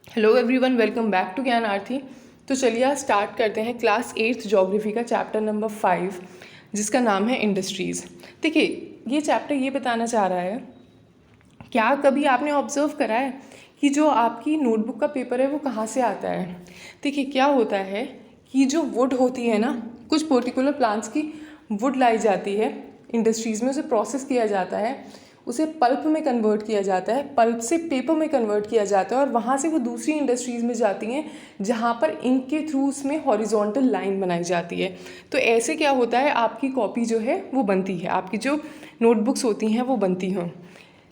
Hello everyone, welcome back to Gyan Aarti. तो चलिए आज स्टार्ट करते हैं क्लास 8th ज्योग्राफी का चैप्टर नंबर 5 जिसका नाम है इंडस्ट्रीज़। देखिए, ये चैप्टर ये बताना चाह रहा है, क्या कभी आपने ऑब्जर्व करा है कि जो आपकी नोटबुक का पेपर है वो कहाँ से आता है। देखिए, क्या होता है कि जो वुड होती है ना, कुछ पर्टिकुलर प्लांट्स की वुड लाई जाती है इंडस्ट्रीज़ में, उसे प्रोसेस किया जाता है, उसे पल्प में कन्वर्ट किया जाता है, पल्प से पेपर में कन्वर्ट किया जाता है और वहाँ से वो दूसरी इंडस्ट्रीज़ में जाती हैं जहाँ पर इंक के थ्रू उसमें हॉरिजॉन्टल लाइन बनाई जाती है। तो ऐसे क्या होता है, आपकी कॉपी जो है वो बनती है, आपकी जो नोटबुक्स होती हैं वो बनती हैं।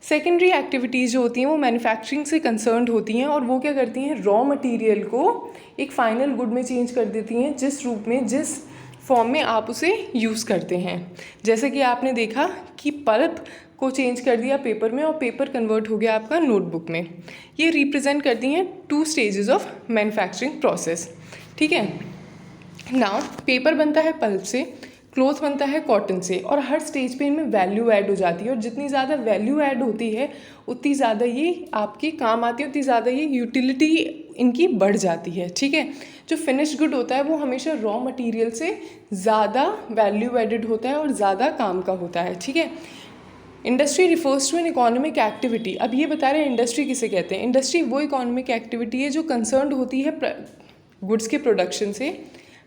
सेकेंडरी एक्टिविटीज़ जो होती हैं वो मैन्युफैक्चरिंग से कंसर्न्ड होती हैं और वो क्या करती हैं, रॉ मटेरियल को एक फाइनल गुड में चेंज कर देती हैं, जिस रूप में, जिस फॉर्म में आप उसे यूज़ करते हैं। जैसे कि आपने देखा कि पल्प को चेंज कर दिया पेपर में और पेपर कन्वर्ट हो गया आपका नोटबुक में। ये रिप्रेजेंट करती हैं 2 स्टेजेस ऑफ मैन्युफैक्चरिंग प्रोसेस। ठीक है, नाउ पेपर बनता है पल्प से, क्लॉथ बनता है कॉटन से, और हर स्टेज पे इनमें वैल्यू ऐड हो जाती है और जितनी ज़्यादा वैल्यू ऐड होती है उतनी ज़्यादा ये आपके काम आती है, उतनी ज़्यादा ये यूटिलिटी इनकी बढ़ जाती है। ठीक है, जो फिनिश गुड होता है वो हमेशा रॉ मटेरियल से ज़्यादा वैल्यू एडेड होता है और ज़्यादा काम का होता है। ठीक है, industry refers to an economic activity. अब ये बता रहे हैं इंडस्ट्री किसे कहते हैं। इंडस्ट्री वो इकोनॉमिक एक्टिविटी है जो कंसर्न्ड होती है गुड्स के प्रोडक्शन से,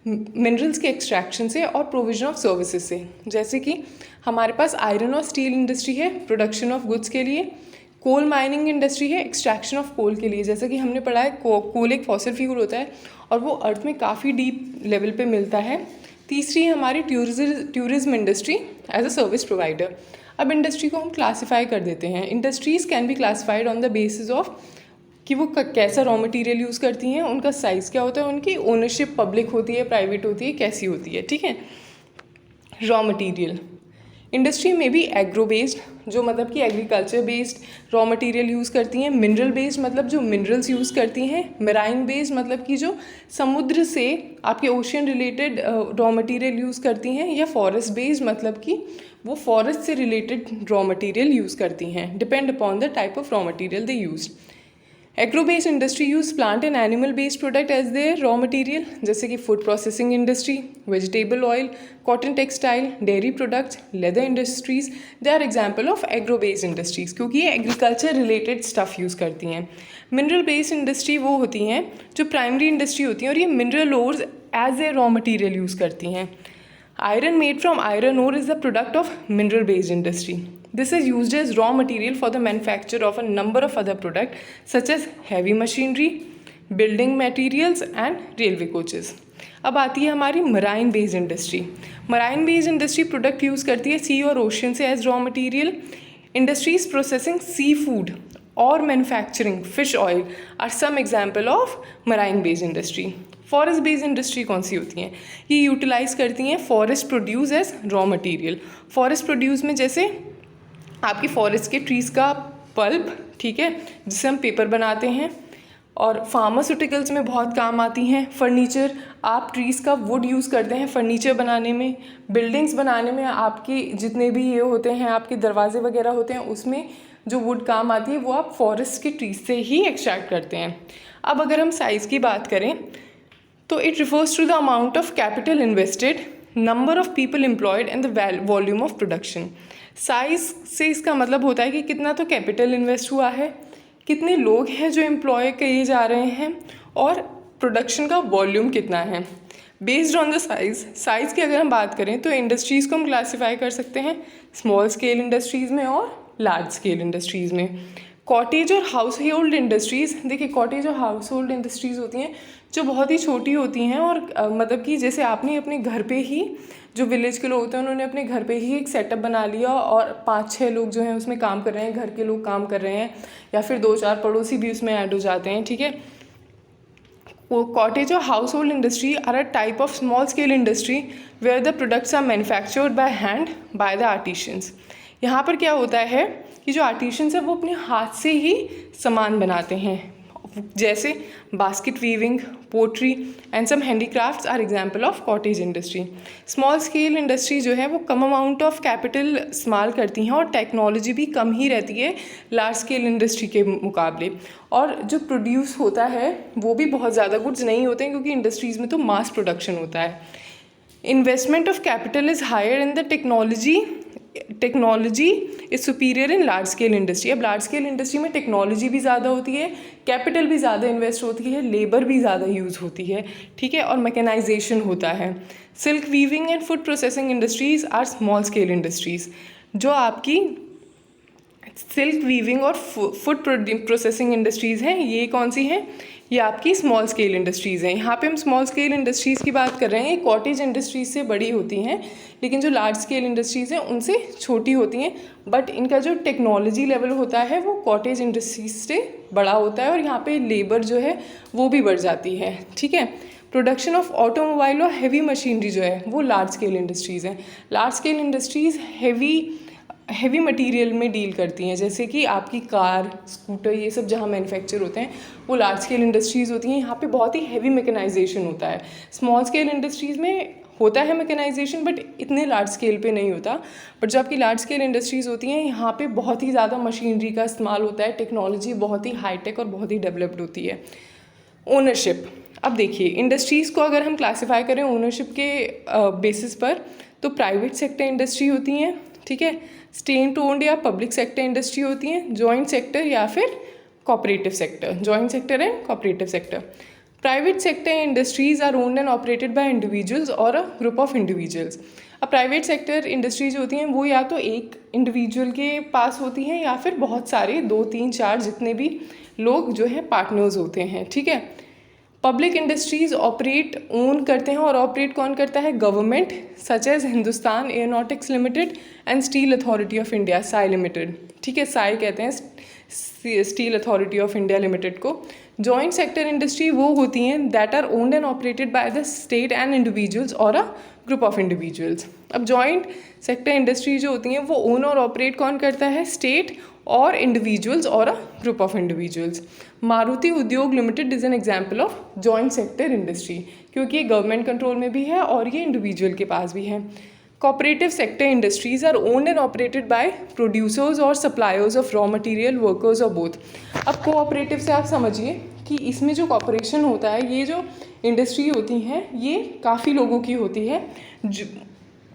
मिनरल्स के एक्सट्रैक्शन से और प्रोविजन ऑफ सर्विसेज से। जैसे कि हमारे पास आयरन और स्टील इंडस्ट्री है प्रोडक्शन ऑफ गुड्स के लिए, कोल माइनिंग इंडस्ट्री है एक्सट्रैक्शन ऑफ कोल के लिए। जैसे कि हमने पढ़ा है कोल एक फॉसिल फ्यूल होता है और वो अर्थ में काफ़ी डीप लेवल पे मिलता है। तीसरी है हमारी tourism industry as a service provider. अब इंडस्ट्री को हम क्लासीफाई कर देते हैं। Industries can be classified on the basis of कि वो कैसा रॉ मटेरियल यूज़ करती हैं, उनका साइज़ क्या होता है, उनकी ओनरशिप पब्लिक होती है, प्राइवेट होती है, कैसी होती है। ठीक है, रॉ मटेरियल इंडस्ट्री में भी एग्रो बेस्ड, जो मतलब कि agriculture based raw material use करती हैं। मिनरल बेस्ड मतलब जो मिनरल्स यूज़ करती हैं। मेराइन बेस्ड मतलब कि जो समुद्र से आपके ocean related raw material use करती हैं। या फॉरेस्ट बेस्ड मतलब कि वो फॉरेस्ट से रिलेटेड रॉ मटेरियल यूज़ करती हैं, depend upon the type of raw material they use. Agro based industry use plant and animal based product as their raw material, जैसे कि food processing industry, vegetable oil, cotton textile, dairy products, leather industries, they are example of agro based industries, क्योंकि ये agriculture related stuff use करती हैं। Mineral based industry वो होती हैं जो प्राइमरी इंडस्ट्री होती हैं और ये mineral ores as a raw material use करती हैं। Iron made from iron ore is the product of mineral based industry. This is used as raw material for the manufacture of a number of other products such as heavy machinery, building materials and railway coaches. अब आती है हमारी marine based industry. Marine based industry product use करती है sea और ocean से as raw material. Industries processing sea food और manufacturing fish oil are some example of marine based industry. Forest based industry कौन सी होती हैं, ये यूटिलाइज करती हैं forest produce as raw material. Forest produce में जैसे आपकी फॉरेस्ट के ट्रीज़ का पल्प, ठीक है, जिससे हम पेपर बनाते हैं, और फार्मास्यूटिकल्स में बहुत काम आती हैं। फर्नीचर, आप ट्रीज़ का वुड यूज़ करते हैं फर्नीचर बनाने में। बिल्डिंग्स बनाने में आपके जितने भी ये होते हैं, आपके दरवाजे वगैरह होते हैं, उसमें जो वुड काम आती है वो आप फॉरेस्ट के ट्रीज से ही एक्सट्रैक्ट करते हैं। अब अगर हम साइज़ की बात करें तो it refers to the amount of capital invested, number of people employed and the volume of production. Size से इसका मतलब होता है कि कितना तो कैपिटल इन्वेस्ट हुआ है, कितने लोग हैं जो एम्प्लॉय किए जा रहे हैं, और प्रोडक्शन का वॉल्यूम कितना है। बेस्ड ऑन द साइज़ की अगर हम बात करें तो इंडस्ट्रीज़ को हम क्लासीफाई कर सकते हैं स्मॉल स्केल इंडस्ट्रीज़ में और लार्ज स्केल इंडस्ट्रीज़ में। कॉटेज और हाउस होल्ड इंडस्ट्रीज़, देखिए कॉटेज और हाउस होल्ड इंडस्ट्रीज़ होती हैं जो बहुत ही छोटी होती हैं और मतलब कि जैसे आपने अपने घर पे ही, जो विलेज के लोग होते हैं उन्होंने अपने घर पे ही एक सेटअप बना लिया और 5-6 लोग जो हैं उसमें काम कर रहे हैं, घर के लोग काम कर रहे हैं, या फिर 2-4 पड़ोसी भी उसमें ऐड हो जाते हैं। ठीक है, कॉटेज और household industry are a type of small scale industry where the products are manufactured by hand by the artisans. यहाँ पर क्या होता है कि जो आर्टिशियंस है वो अपने हाथ से ही सामान बनाते हैं। जैसे basket weaving, pottery and some handicrafts are example of cottage industry. Small scale industry जो है वो कम अमाउंट ऑफ कैपिटल इस्तेमाल करती हैं और टेक्नोलॉजी भी कम ही रहती है लार्ज स्केल इंडस्ट्री के मुकाबले, और जो प्रोड्यूस होता है वो भी बहुत ज़्यादा गुड्स नहीं होते हैं क्योंकि इंडस्ट्रीज़ में तो मास प्रोडक्शन होता है। Investment of capital is higher in the technology is superior in large scale industry. अब लार्ज स्केल इंडस्ट्री में टेक्नोलॉजी भी ज़्यादा होती है, कैपिटल भी ज़्यादा इन्वेस्ट होती है, लेबर भी ज़्यादा यूज़ होती है, ठीक है, और मैकेनाइजेशन होता है। Silk weaving and food processing industries are small scale industries. जो आपकी सिल्क वीविंग और फूड प्रोसेसिंग इंडस्ट्रीज़ हैं, ये कौन सी हैं? ये आपकी स्मॉल स्केल इंडस्ट्रीज़ हैं। यहाँ पे हम स्मॉल स्केल इंडस्ट्रीज़ की बात कर रहे हैं, ये कॉटेज इंडस्ट्रीज से बड़ी होती हैं, लेकिन जो लार्ज स्केल इंडस्ट्रीज़ हैं उनसे छोटी होती हैं, बट इनका जो टेक्नोलॉजी लेवल होता है वो कॉटेज इंडस्ट्रीज से बड़ा होता है, और यहाँ पे लेबर जो है वो भी बढ़ जाती है, ठीक है। प्रोडक्शन ऑफ ऑटोमोबाइल और हैवी मशीनरी जो है वो लार्ज स्केल इंडस्ट्रीज़ हैं। Large scale industries heavy material में डील करती हैं, जैसे कि आपकी कार, स्कूटर, ये सब जहाँ मैन्युफैक्चर होते हैं वो लार्ज स्केल इंडस्ट्रीज़ होती हैं। यहाँ पे बहुत ही हैवी मैकेनाइजेशन होता है। स्मॉल स्केल इंडस्ट्रीज़ में होता है मैकेनाइजेशन, बट इतने लार्ज स्केल पे नहीं होता। बट जो आपकी लार्ज स्केल इंडस्ट्रीज़ होती हैं यहाँ पे बहुत ही ज़्यादा मशीनरी का इस्तेमाल होता है, टेक्नोलॉजी बहुत ही हाईटेक और बहुत ही डेवलप्ड होती है। ओनरशिप, अब देखिए इंडस्ट्रीज़ को अगर हम क्लासीफाई करें ओनरशिप के बेसिस पर, तो प्राइवेट सेक्टर इंडस्ट्री होती हैं, ठीक है, स्टेट ओन्ड या पब्लिक सेक्टर इंडस्ट्री होती हैं, जॉइंट सेक्टर या फिर cooperative sector, joint sector and cooperative sector. Private sector industries are owned and operated by individuals और अ ग्रुप ऑफ इंडिविजुअल्स। अब प्राइवेट सेक्टर इंडस्ट्रीज होती हैं वो या तो एक इंडिविजुअल के पास होती हैं या फिर बहुत सारे 2, 3, 4 जितने भी लोग जो हैं पार्टनर्स होते हैं, ठीक है। पब्लिक इंडस्ट्रीज़ ऑपरेट ओन करते हैं, और ऑपरेट कौन करता है? Government, such as Hindustan aeronautics limited and steel authority of India, SAIL limited, ठीक है, साई कहते हैं steel authority of India limited को। जॉइंट सेक्टर इंडस्ट्री वो होती हैं that are owned and operated by the state and individuals और a group of individuals. अब जॉइंट सेक्टर इंडस्ट्री जो होती हैं वो ओन और ऑपरेट कौन करता है? स्टेट और इंडिविजुअल्स और a group of individuals. Maruti Udyog limited is an example of joint sector industry, क्योंकि ये गवर्नमेंट कंट्रोल में भी है और ये इंडिविजुअल के पास भी है। Cooperative sector industries are owned and operated by producers or suppliers of raw material, workers or both. अब कोऑपरेटिव से आप समझिए कि इसमें जो कॉपरेशन होता है, ये जो इंडस्ट्री होती हैं ये काफ़ी लोगों की होती है,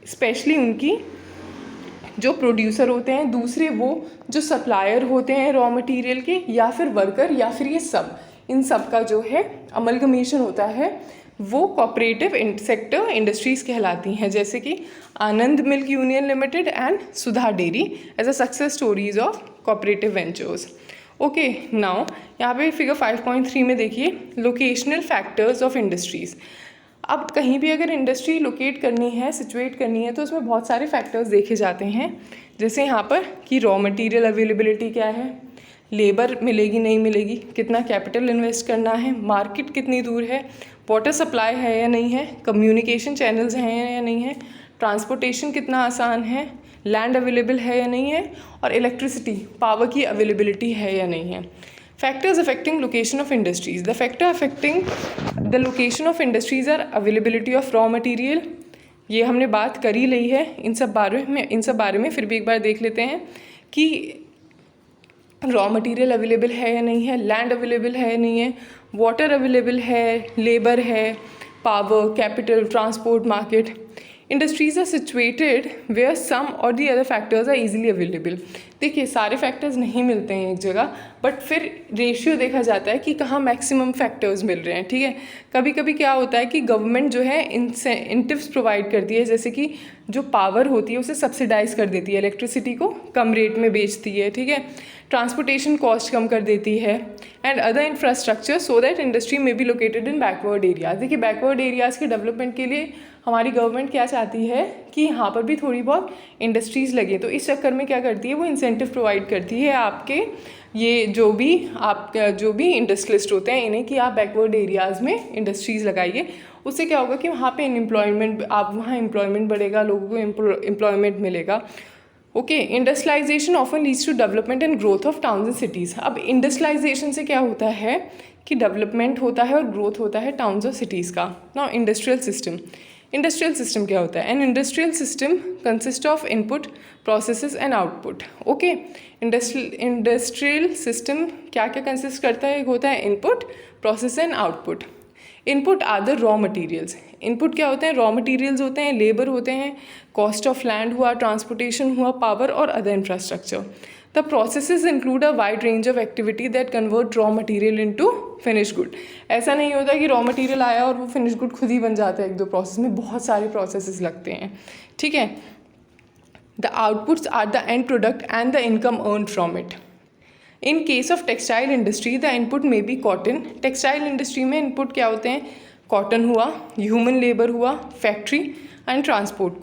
स्पेशली उनकी जो प्रोड्यूसर होते हैं, दूसरे वो जो सप्लायर होते हैं रॉ मटेरियल के, या फिर वर्कर, या फिर ये सब, इन सब का जो है अमलगमेशन होता है, वो कोऑपरेटिव सेक्टर इंडस्ट्रीज़ कहलाती हैं, जैसे कि Anand milk union limited and Sudha dairy as a success stories of cooperative ventures. Okay, now यहाँ पे फिगर 5.3 में देखिए लोकेशनल फैक्टर्स ऑफ इंडस्ट्रीज़। अब कहीं भी अगर इंडस्ट्री लोकेट करनी है, सिचुएट करनी है, तो उसमें बहुत सारे फैक्टर्स देखे जाते हैं, जैसे यहाँ पर कि रॉ मटेरियल अवेलेबिलिटी क्या है, लेबर मिलेगी नहीं मिलेगी, कितना कैपिटल इन्वेस्ट करना है, मार्केट कितनी दूर है, वाटर सप्लाई है या नहीं है, कम्युनिकेशन चैनल्स हैं या नहीं है, ट्रांसपोर्टेशन कितना आसान है, लैंड अवेलेबल है या नहीं है, और इलेक्ट्रिसिटी पावर की अवेलेबिलिटी है या नहीं है। Factors affecting location of industries, the factor affecting the location of industries are availability of raw material, ये हमने बात कर ही ली है, इन सब बारे में फिर भी एक बार देख लेते हैं कि रॉ मटेरियल अवेलेबल है या नहीं है, लैंड अवेलेबल है या नहीं है, वाटर अवेलेबल है, लेबर है, power, capital, transport, market. Industries are situated where some or the other factors are easily available. देखिए सारे फैक्टर्स नहीं मिलते हैं एक जगह, बट फिर रेशियो देखा जाता है कि कहाँ मैक्सिमम फैक्टर्स मिल रहे हैं, ठीक है। कभी कभी क्या होता है कि गवर्नमेंट जो है इंसेंटिव्स प्रोवाइड करती है, जैसे कि जो पावर होती है उसे सब्सिडाइज कर देती है, इलेक्ट्रिसिटी को कम रेट में बेचती है, ठीक है, ट्रांसपोर्टेशन कॉस्ट कम कर देती है, and other infrastructure so that industry may be located in backward areas. देखिए बैकवर्ड एरियाज़ के डेवलपमेंट के लिए हमारी गवर्नमेंट क्या चाहती है कि यहाँ पर भी थोड़ी बहुत इंडस्ट्रीज़ लगे, तो इस चक्कर में क्या करती है वो इंसेंटिव प्रोवाइड करती है आपके ये जो भी इंडस्ट्रियलिस्ट होते हैं इन्हें, कि आप बैकवर्ड एरियाज़ में इंडस्ट्रीज़ लगाइए। उससे क्या होगा कि वहाँ पे वहाँ एम्प्लॉयमेंट बढ़ेगा, लोगों को एम्प्लॉयमेंट मिलेगा। Okay, industrialisation often leads to development and growth of towns and cities. अब इंडस्ट्रियलाइजेशन से क्या होता है कि डेवलपमेंट होता है और ग्रोथ होता है टाउन्स और सिटीज़ का। नाउ इंडस्ट्रियल सिस्टम क्या होता है? An industrial system consist of input, processes and output. Okay, industrial system क्या क्या कंसिस्ट करता है? एक होता है input, process and output. Input are the raw materials. Input क्या होते हैं? रॉ मटेरियल्स होते हैं, लेबर होते हैं, कॉस्ट ऑफ लैंड हुआ, ट्रांसपोर्टेशन हुआ, पावर और other infrastructure. The processes include a wide range of activity that convert raw material into finish good. ऐसा नहीं होता कि रॉ मटेरियल आया और वो फिनिश गुड खुद ही बन जाता है एक दो प्रोसेस में, बहुत सारे प्रोसेसेस लगते हैं, ठीक है। The outputs are the end product and the income earn from it. In case of textile industry the input may be cotton. Textile industry में इनपुट क्या होते हैं? कॉटन हुआ, ह्यूमन लेबर हुआ, factory and transport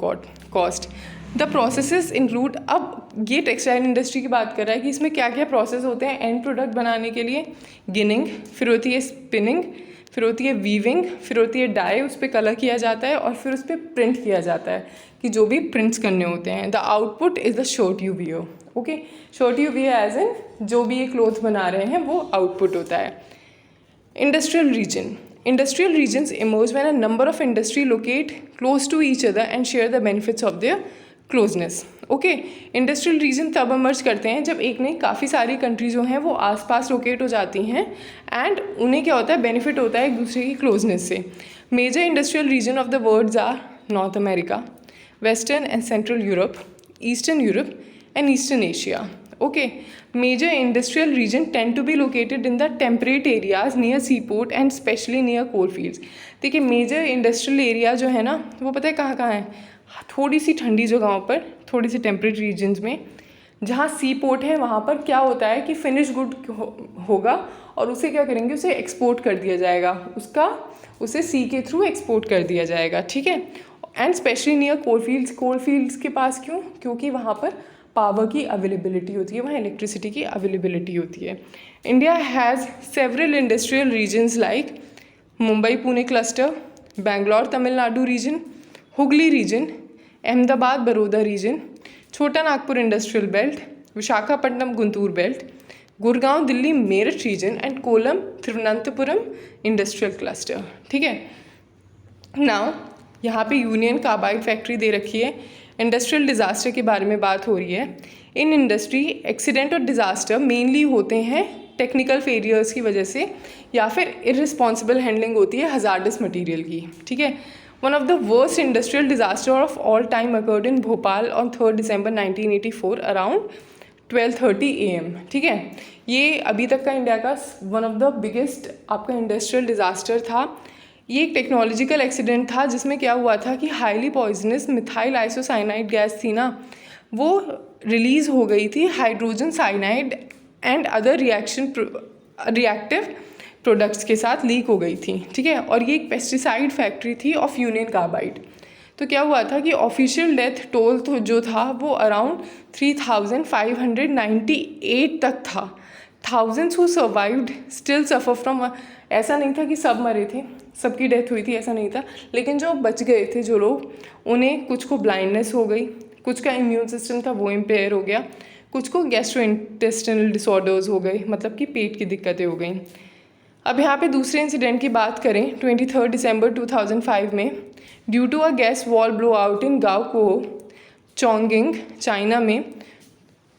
cost. The processes include, अब ये textile industry की बात कर रहा है कि इसमें क्या क्या प्रोसेस होते हैं एंड प्रोडक्ट बनाने के लिए। गिनिंग, फिर होती है स्पिनिंग, फिर होती है वीविंग, फिर होती है डाई, उस पर कलर किया जाता है और फिर उस पर प्रिंट किया जाता है कि जो भी प्रिंट्स करने होते हैं। The output is the shirt you wear. Okay, shirt you wear as in जो भी ये क्लोथ बना रहे हैं वो आउटपुट होता है। Industrial regions emerge when a number of industry locate close to each other and share the benefits of their closeness. Okay, industrial region तब इमर्ज करते हैं जब एक नहीं काफ़ी सारी कंट्री जो हैं वो आसपास लोकेट हो जाती हैं एंड उन्हें क्या होता है? बेनिफिट होता है एक दूसरे की क्लोजनेस से। Major industrial region of the world are north America, western and central Europe, eastern Europe and Eastern Asia. Okay, major industrial region tend to be located in the temperate areas near seaport and especially near coal fields. देखिए major industrial area जो है ना वो पता है कहाँ कहाँ है? थोड़ी सी ठंडी जगहों पर, थोड़ी सी टेम्परेट रीजन्स में, जहाँ सी पोर्ट है वहाँ पर क्या होता है कि फिनिश गुड होगा और उसे क्या करेंगे? उसे एक्सपोर्ट कर दिया जाएगा, उसे सी के थ्रू एक्सपोर्ट कर दिया जाएगा, ठीक है। And specially near coal fields के पास क्यों? क्योंकि वहाँ पर पावर की अवेलेबिलिटी होती है, वहाँ इलेक्ट्रिसिटी की अवेलेबिलिटी होती है। India has several industrial regions like Mumbai Pune cluster, Bangalore Tamil Nadu region, Hooghly region, Ahmedabad Baroda region, Chota Nagpur industrial belt, Visakhapatnam Guntur belt, Gurgaon Delhi Meerut region and Kollam Thiruvananthapuram industrial cluster, ठीक है। नाउ यहाँ पे यूनियन कार्बाइड फैक्ट्री दे रखी है। इंडस्ट्रियल डिज़ास्टर के बारे में बात हो रही है। इन इंडस्ट्री एक्सीडेंट और डिज़ास्टर मेनली होते हैं टेक्निकल फेलियर्स की वजह से या फिर इररिस्पॉन्सिबल हैंडलिंग होती है हज़ार्डस मटेरियल की, ठीक है। One of the worst industrial disaster of all time occurred in Bhopal on 3 December 1984 around 12:30 AM, ठीक है। ये अभी तक का इंडिया का वन ऑफ द बिगेस्ट आपका इंडस्ट्रियल डिज़ास्टर था। ये एक टेक्नोलॉजिकल एक्सीडेंट था जिसमें क्या हुआ था कि highly poisonous methyl isocyanide gas थी ना, वो रिलीज़ हो गई थी hydrogen cyanide and other reactive products के साथ लीक हो गई थी, ठीक है। और ये एक पेस्टिसाइड फैक्ट्री थी ऑफ यूनियन कार्बाइड। तो क्या हुआ था कि ऑफिशियल डेथ टोल तो जो था वो अराउंड 3,598 तक था। Thousands who survived still suffer from, ऐसा नहीं था कि सब मरे थे, सबकी डेथ हुई थी, ऐसा नहीं था, लेकिन जो बच गए थे जो लोग, उन्हें कुछ को ब्लाइंडनेस हो गई, कुछ का इम्यून सिस्टम था वो इम्पेयर हो गया, कुछ को गैस्ट्रोइंटेस्टिनल डिसऑर्डर्स हो गए, मतलब कि पेट की दिक्कतें हो गई। अब यहाँ पे दूसरे इंसिडेंट की बात करें 23 दिसंबर 2005 में due to a gas well blow out in Gaoqiao Chongqing China में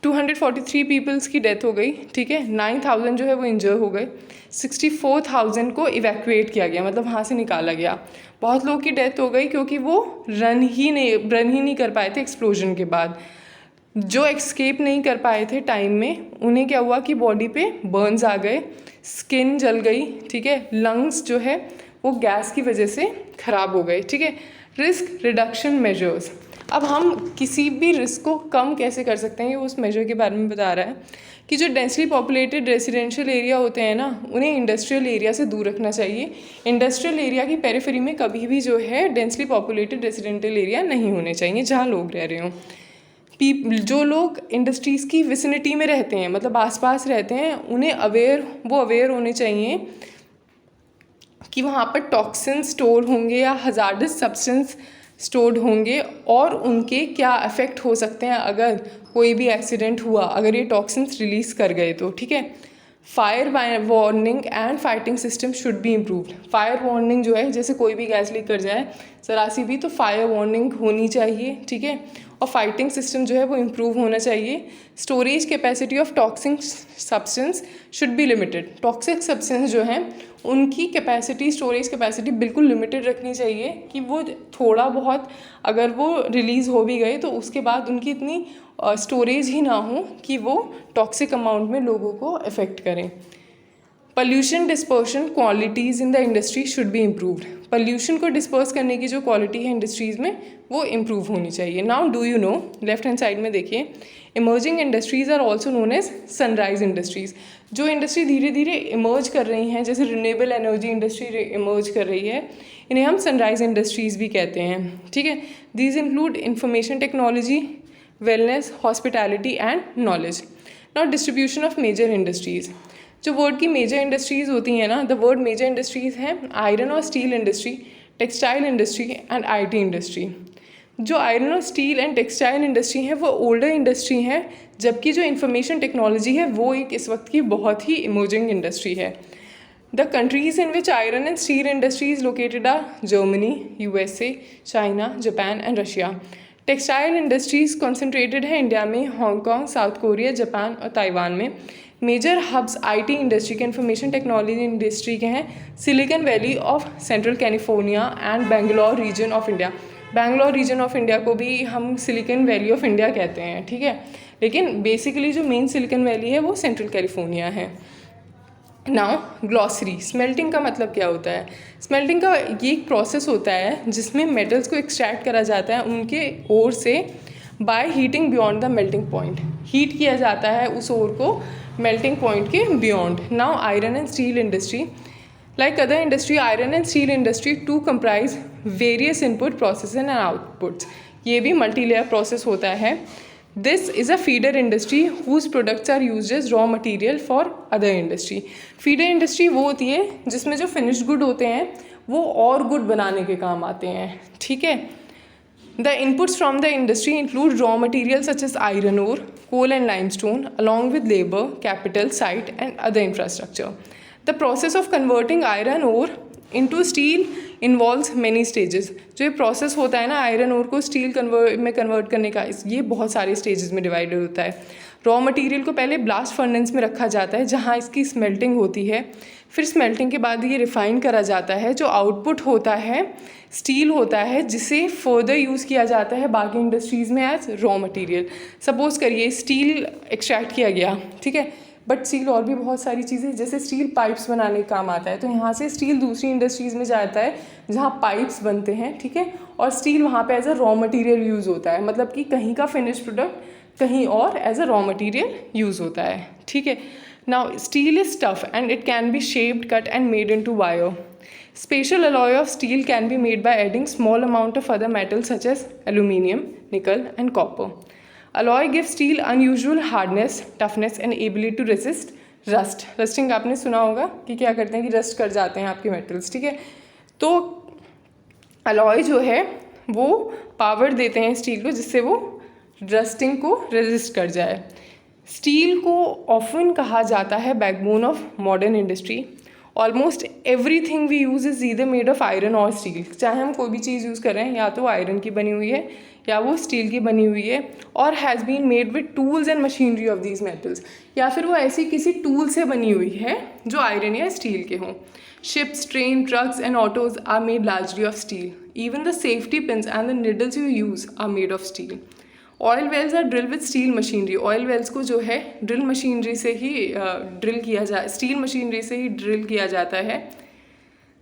243 पीपल्स की डेथ हो गई, ठीक है। 9,000 जो है वो इंजर हो गए, 64,000 को इवैक्यूएट किया गया, मतलब वहाँ से निकाला गया। बहुत लोगों की डेथ हो गई क्योंकि वो रन ही नहीं कर पाए थे एक्सप्लोजन के बाद। जो एक्सकेप नहीं कर पाए थे टाइम में, उन्हें क्या हुआ कि बॉडी पे बर्न्स आ गए, स्किन जल गई, ठीक है। लंग्स जो है वो गैस की वजह से ख़राब हो गए, ठीक है। रिस्क रिडक्शन मेजर्स, अब हम किसी भी रिस्क को कम कैसे कर सकते हैं ये उस मेजर के बारे में बता रहा है कि जो डेंसली पॉपुलेटेड रेजिडेंशियल एरिया होते हैं ना, उन्हें इंडस्ट्रियल एरिया से दूर रखना चाहिए। इंडस्ट्रियल एरिया की पेरिफेरी में कभी भी जो है डेंसली पॉपुलेटेड रेजिडेंशियल एरिया नहीं होने चाहिए जहाँ लोग रह रहे हों। जो लोग इंडस्ट्रीज़ की विसिनिटी में रहते हैं, मतलब आसपास रहते हैं, उन्हें अवेयर होने चाहिए कि वहाँ पर टॉक्सिन स्टोर होंगे या हज़ार्डस सब्सटेंस स्टोर्ड होंगे और उनके क्या इफ़ेक्ट हो सकते हैं अगर कोई भी एक्सीडेंट हुआ, अगर ये टॉक्सिन्स रिलीज़ कर गए तो, ठीक है। Fire warning and fighting system should be improved. Fire warning जो है, जैसे कोई भी गैस लीक कर जाए ज़रा सी भी, तो फायर वार्निंग होनी चाहिए, ठीक है। और फाइटिंग सिस्टम जो है वो इम्प्रूव होना चाहिए। Storage capacity of toxic substance should be limited. Toxic substance जो हैं उनकी कैपेसिटी, स्टोरेज कैपेसिटी बिल्कुल लिमिटेड रखनी चाहिए कि वो थोड़ा बहुत अगर वो रिलीज़ हो भी गए तो उसके बाद उनकी इतनी स्टोरेज ही ना हो कि वो टॉक्सिक अमाउंट में लोगों को अफेक्ट करें। Pollution dispersion qualities in the industry should be improved. Pollution को डिस्पर्स करने की जो क्वालिटी है इंडस्ट्रीज़ में वो इम्प्रूव होनी चाहिए। Now do you know, left hand side में देखिए, emerging industries are also known as sunrise industries. जो इंडस्ट्री धीरे धीरे इमर्ज कर रही हैं, जैसे रिन्यूएबल एनर्जी इंडस्ट्री इमर्ज कर रही है, इन्हें हम सनराइज इंडस्ट्रीज़ भी कहते हैं, ठीक है। These include information technology, wellness, hospitality and knowledge. Now distribution of major industries. जो वर्ड की मेजर इंडस्ट्रीज़ होती हैं ना, द वर्ड मेजर इंडस्ट्रीज़ हैं आयरन और steel industry, textile industry and IT industry. जो आयरन और स्टील एंड टेक्सटाइल इंडस्ट्री हैं वो ओल्डर इंडस्ट्री हैं, जबकि जो इंफॉर्मेशन टेक्नोलॉजी है वो एक इस वक्त की बहुत ही इमर्जिंग इंडस्ट्री है। The countries in which iron and steel industries located are Germany, USA, China, Japan and Russia. Textile industries concentrated है इंडिया में, हांगकॉन्ग, साउथ कोरिया, जापान और ताइवान में। मेजर हब्स आईटी इंडस्ट्री के, information technology industry के हैं Silicon Valley of central California and Bangalore region of India. Bangalore region of India को भी हम सिलिकॉन वैली ऑफ इंडिया कहते हैं, ठीक है, लेकिन बेसिकली जो मेन सिलिकॉन वैली है वो सेंट्रल कैलिफोर्निया है। Now glossary. स्मेल्टिंग का मतलब क्या होता है? स्मेल्टिंग का ये एक प्रोसेस होता है जिसमें मेटल्स को एक्सट्रैक्ट करा जाता है उनके ओर से by heating beyond the melting point. Heat किया जाता है उस ओर को मेल्टिंग पॉइंट के beyond. Now iron and steel industry, like other industry, iron and steel industry too comprise various input process and outputs. ये भी multi layer process होता है। This is a feeder industry whose products are used as raw material for other industry. Feeder industry वो होती है जिसमें जो finished good होते हैं वो और गुड बनाने के काम आते हैं, ठीक है। The inputs from the industry include raw materials such as iron ore, coal and limestone, along with labor, capital, site and other infrastructure. The process of converting iron ore into steel involves many stages. जो ये process होता है ना iron ore को steel में convert करने का, ये बहुत सारे स्टेजेस में डिवाइडेड होता है। रॉ मटेरियल को पहले ब्लास्ट फर्नेस में रखा जाता है जहाँ इसकी स्मेल्टिंग होती है, फिर स्मेल्टिंग के बाद ये रिफ़ाइन करा जाता है। जो आउटपुट होता है स्टील होता है जिसे फर्दर यूज़ किया जाता है बाकी इंडस्ट्रीज़ में एज रॉ मटेरियल। सपोज़ करिए स्टील एक्सट्रैक्ट किया गया, ठीक है, बट स्टील और भी बहुत सारी चीज़ें, जैसे स्टील पाइप्स बनाने का काम आता है, तो यहाँ से स्टील दूसरी इंडस्ट्रीज़ में जाता है जहाँ पाइप्स बनते हैं, ठीक है, और स्टील वहाँ पे as a raw material use होता है। मतलब कि कहीं का फिनिश प्रोडक्ट कहीं और as a raw material use होता है, ठीक है। Now steel is tough and it can be shaped, cut and made into wire. Special alloy of steel can be made by adding small amount of other metals such as aluminium, nickel and copper. Alloy gives steel unusual hardness, toughness and ability to resist rust. Rusting आपने सुना होगा कि क्या करते हैं कि rust कर जाते हैं आपके मेटल्स, ठीक है। तो अलॉय जो है वो पावर देते हैं स्टील को जिससे वो रस्टिंग को रेजिस्ट कर जाए। स्टील को ऑफन कहा जाता है backbone of modern industry. Almost everything we use is either made of iron और स्टील। चाहे हम कोई भी चीज़ यूज़ कर रहे हैं या तो आयरन की बनी हुई है या वो स्टील की बनी हुई है, और has been made with tools and machinery of these metals, या फिर वो ऐसी किसी टूल से बनी हुई है जो आयरन या स्टील के हों। Ships, train, trucks and autos are made largely of steel. Even the safety pins and the needles you use are made of steel. Oil wells are drill with steel machinery. Oil wells को जो है drill machinery से ही drill किया steel machinery से ही drill किया जाता है।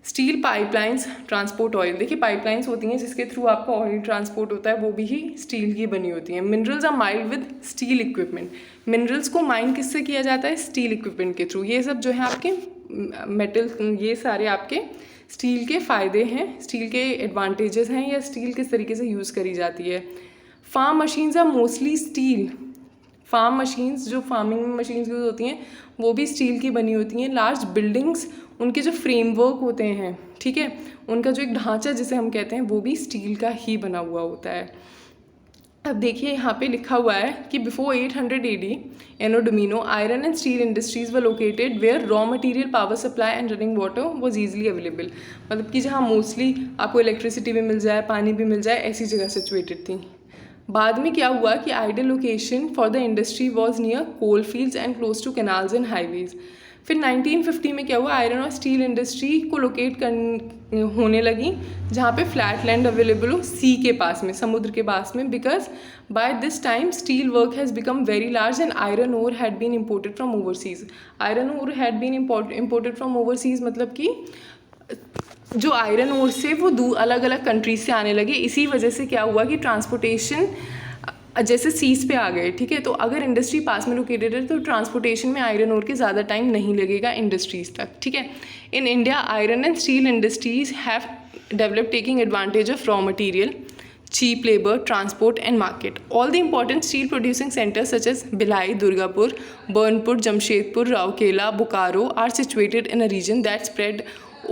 Steel pipelines transport oil. देखिए पाइपलाइंस होती हैं जिसके थ्रू आपका ऑयल ट्रांसपोर्ट होता है, वो भी ही स्टील की बनी होती हैं। Minerals are mined with steel equipment. Minerals को माइन किससे किया जाता है? स्टील इक्विपमेंट के थ्रू। ये सब जो है आपके मेटल, ये सारे आपके स्टील के फ़ायदे हैं, स्टील के एडवांटेजेस हैं, या स्टील किस तरीके से यूज़ करी जाती है। Farm machines are mostly steel. Farm machines, जो फार्मिंग में मशीन्स यूज़ होती हैं वो भी स्टील की बनी होती हैं। लार्ज बिल्डिंग्स, उनके जो फ्रेमवर्क होते हैं, ठीक है, उनका जो एक ढांचा जिसे हम कहते हैं वो भी स्टील का ही बना हुआ होता है। अब देखिए यहाँ पे लिखा हुआ है कि before 800 AD anno Domini iron and steel industries were located where raw material power supply and running water was easily available. मतलब कि जहाँ मोस्टली आपको इलेक्ट्रिसिटी भी मिल जाए, पानी भी मिल जाए, ऐसी जगह सिचुएटेड थी। बाद में क्या हुआ कि ideal location for the industry was near coal fields and close to canals and highways. फिर 1950 में क्या हुआ, आयरन और स्टील इंडस्ट्री को लोकेट होने लगी जहाँ पे फ्लैट लैंड अवेलेबल हो सी के पास में, समुद्र के पास में, because by this time steel work has become very large and iron ore had been imported from overseas. Iron ore had been imported from overseas मतलब कि जो आयरन ओर से वो अलग अलग कंट्रीज से आने लगे। इसी वजह से क्या हुआ कि ट्रांसपोर्टेशन जैसे सीज पे आ गए, ठीक है। तो अगर इंडस्ट्री पास में लोकेटेड है तो ट्रांसपोर्टेशन में आयरन ओर के ज़्यादा टाइम नहीं लगेगा इंडस्ट्रीज़ तक, ठीक है। In India iron and steel industries have develop taking advantage of raw material, cheap labor, transport and market. All the important steel producing centers such as Bhilai, Durgapur, Burnpur, Jamshedpur, Rourkela, Bokaro are situated in a region that spread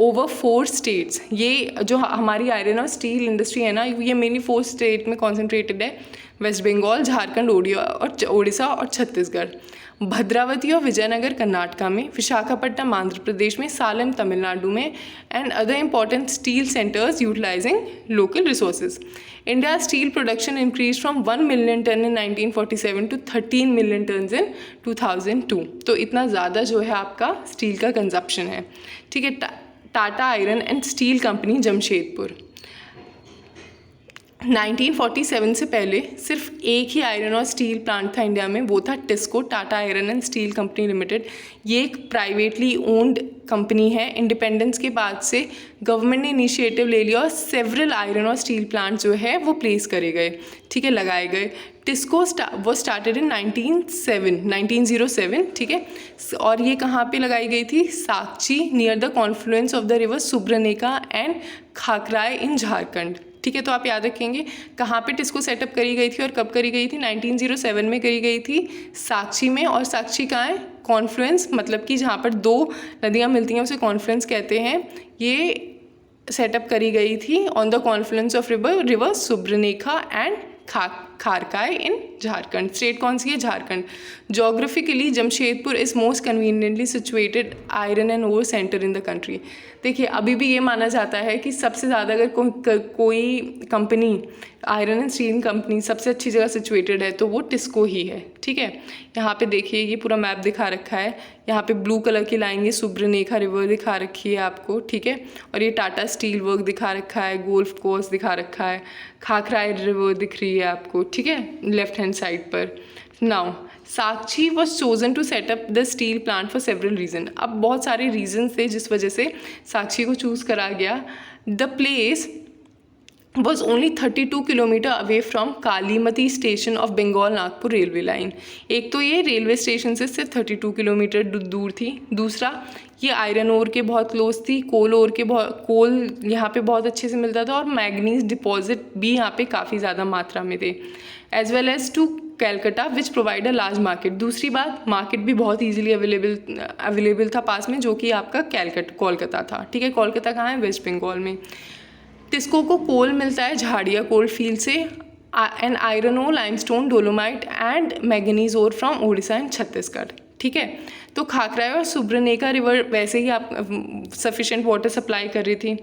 over 4 states. ये जो हमारी iron और steel industry है ना, ये mainly 4 state में concentrated है, waste Bengal, Jharkhand, Odisha और छत्तीसगढ़। भद्रावती और विजयनगर कर्नाटका में, विशाखापट्टनम आंध्र प्रदेश में, सालेम तमिलनाडु में and other important steel centres utilising local resources. India steel production increase from 1 million ton in 1947 to 13 million ton in 2002। तो इतना ज़्यादा जो है आपका स्टील का कंजप्शन है, ठीक है। Tata iron and steel company Jamshedpur, 1947 से पहले सिर्फ एक ही आयरन और स्टील प्लांट था इंडिया में, वो था TISCO, Tata iron and steel company limited. ये एक प्राइवेटली ओन्ड कंपनी है। इंडिपेंडेंस के बाद से गवर्नमेंट ने इनिशिएटिव ले लिया और सेवरल आयरन और स्टील प्लांट जो है वो प्लेस करे गए, ठीक है, लगाए गए। टिस्को वो स्टार्टेड इन 1907, ठीक है। और ये कहाँ पे लगाई गई थी? Sakchi, near the confluence of the river Subarnarekha and Kharkai in Jharkhand, ठीक है। तो आप याद रखेंगे कहाँ पे टिस्को सेटअप करी गई थी और कब करी गई थी? 1907 में करी गई थी साक्षी में। और साक्षी कहाँ है? कॉन्फ्लुएंस, मतलब कि जहाँ पर 2 नदियाँ मिलती हैं उसे कॉन्फ्लुएंस कहते हैं। ये सेटअप करी गई थी on the confluence of river Subarnarekha and Kharkai in Jharkhand. State कौन सी है? Jharkhand. Geographically Jamshedpur is most conveniently situated iron and ore centre in the country. देखिए अभी भी ये माना जाता है कि सबसे ज़्यादा अगर कोई company, iron and steel company सबसे अच्छी जगह सिचुएटेड है तो वो टिस्को ही है, ठीक है। यहाँ पे देखिए ये पूरा मैप दिखा रखा है, यहाँ पे ब्लू कलर की लाइन ये सुब्रनेखा रिवर दिखा रखी है आपको, ठीक है। और ये टाटा स्टील वर्क दिखा रखा है, गोल्फ कोर्स दिखा रखा है, खाकराय रिवर दिख रही है आपको, ठीक है, लेफ्ट हैंड साइड पर। Now Sakchi was chosen to set up the steel plant for several reason. अब बहुत सारे रीजन थे जिस वजह से साक्षी को चूज़ करा गया। The place was only 32 kilometre away from Kalimati station of Bengal Nagpur railway line. एक तो ये रेलवे स्टेशन से सिर्फ 32 किलोमीटर दूर थी, दूसरा ये आयरन ओर के बहुत क्लोज थी, कोल यहाँ पे बहुत अच्छे से मिलता था और मैग्नीज डिपॉजिट भी यहाँ पे काफ़ी ज़्यादा मात्रा में थे, as well as to Calcutta which provide a large market. दूसरी बात, मार्केट भी बहुत ईजिली अवेलेबल था पास में, जो कि आपका कोलकाता था, ठीक है। कोलकाता कहाँ है? वेस्ट बंगाल में। टिस्को को कोल मिलता है झाड़िया कोल फील्ड से, and iron ore, limestone, dolomite and manganese ore from Odisha and Chhattisgarh, ठीक है। तो खाकराय और सुब्रनेका रिवर वैसे ही आप सफिशेंट वाटर सप्लाई कर रही थी।